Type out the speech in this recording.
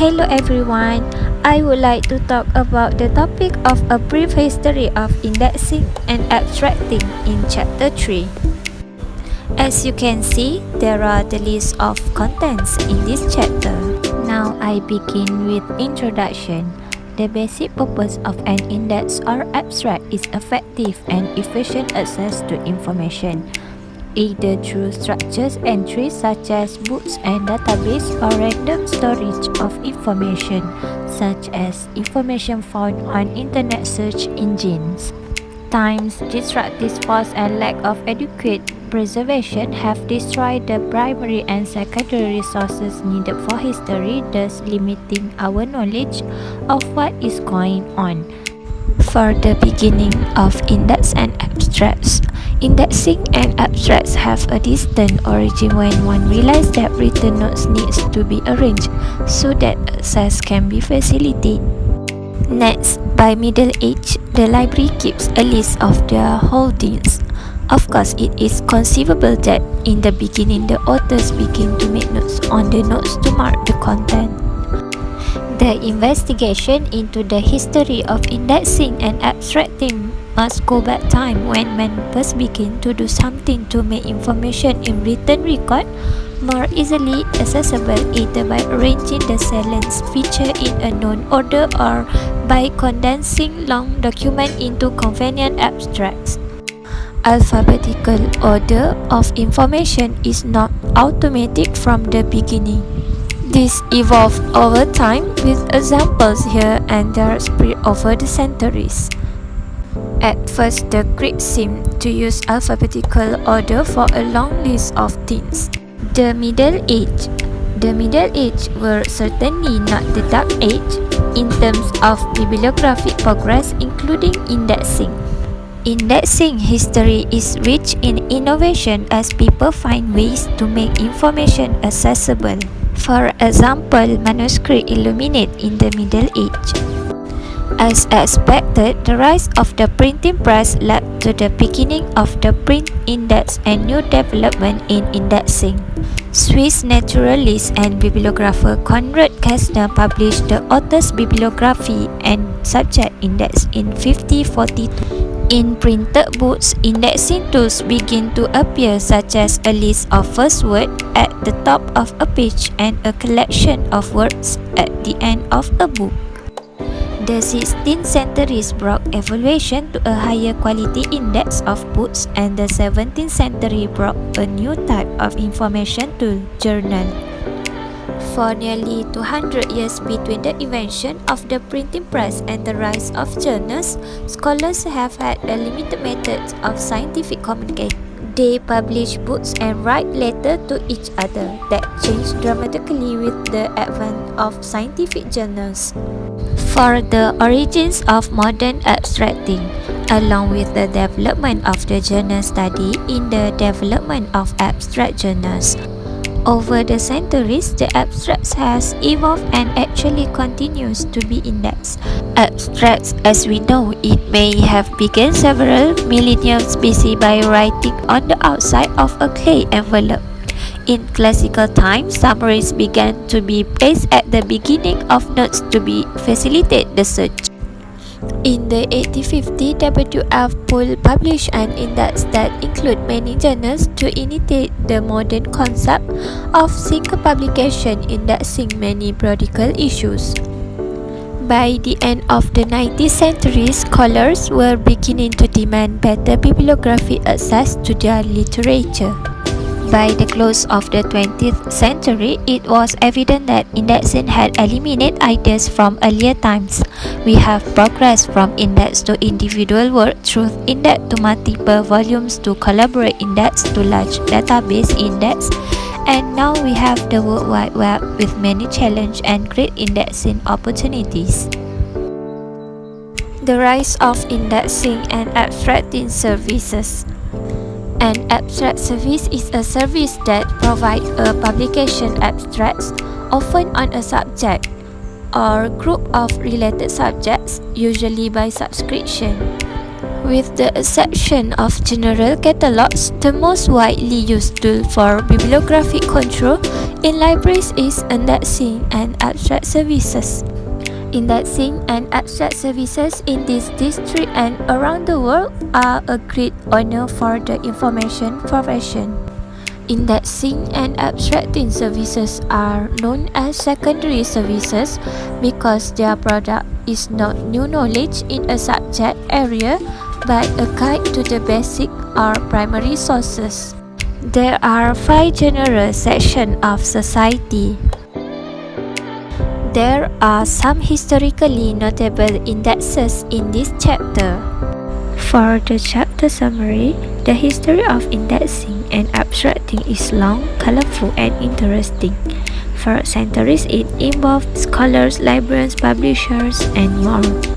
Hello everyone, I would like to talk about the topic of a brief history of indexing and abstracting in chapter 3. As you can see, there are the list of contents in this chapter. Now I begin with introduction. The basic purpose of an index or abstract is effective and efficient access to information, either through structured entries such as books and database or random storage of information, such as information found on internet search engines. Times, destructive force and lack of adequate preservation have destroyed the primary and secondary resources needed for history, thus limiting our knowledge of what is going on. For the beginning of index and abstracts, indexing and abstracts have a distant origin when one realized that written notes needs to be arranged so that access can be facilitated. Next, by Middle Age, the library keeps a list of their holdings. Of course, it is conceivable that in the beginning the authors begin to make notes on the notes to mark the content. The investigation into the history of indexing and abstracting must go back time when men first begin to do something to make information in written record more easily accessible, either by arranging the salient feature in a known order or by condensing long documents into convenient abstracts. Alphabetical order of information is not automatic from the beginning. This evolved over time with examples here and there spread over the centuries. At first, the Greeks seemed to use alphabetical order for a long list of things. The Middle Age were certainly not the Dark Age in terms of bibliographic progress, including indexing. Indexing history is rich in innovation as people find ways to make information accessible. For example, manuscripts illuminate in the Middle Age. As expected, the rise of the printing press led to the beginning of the print index and new development in indexing. Swiss naturalist and bibliographer Konrad Kästner published the author's bibliography and subject index in 1542. In printed books, indexing tools begin to appear, such as a list of first words at the top of a page and a collection of words at the end of a book. The 16th century brought evolution to a higher quality index of books, and the 17th century brought a new type of information tool, journal. For nearly 200 years between the invention of the printing press and the rise of journals, scholars have had a limited method of scientific communication. They publish books and write letters to each other. That changed dramatically with the advent of scientific journals. For the origins of modern abstracting, along with the development of the journal study in the development of abstract journals. Over the centuries, the abstracts has evolved and actually continues to be indexed. Abstracts, as we know it, may have begun several millennia BC by writing on the outside of a clay envelope. In classical times, summaries began to be placed at the beginning of notes to facilitate the search. In the 1850s, W.F. Poole published an index that included many journals to initiate the modern concept of single publication indexing many periodical issues. By the end of the 19th century, scholars were beginning to demand better bibliographic access to their literature. By the close of the 20th century, it was evident that indexing had eliminated ideas from earlier times. We have progressed from index to individual work through index to multiple volumes to collaborate index to large database index, and now we have the World Wide Web with many challenges and great indexing opportunities. The rise of indexing and abstracting services. An abstract service is a service that provides a publication abstracts, often on a subject or group of related subjects, usually by subscription. With the exception of general catalogs, the most widely used tool for bibliographic control in libraries is indexing and abstract services. Indexing and abstract services in this district and around the world are a great honor for the information profession. Indexing and abstracting services are known as secondary services because their product is not new knowledge in a subject area but a guide to the basic or primary sources. There are 5 general sections of society. There are some historically notable indexes in this chapter. For the chapter summary, the history of indexing and abstracting is long, colorful, and interesting. For centuries, it involved scholars, librarians, publishers, and more.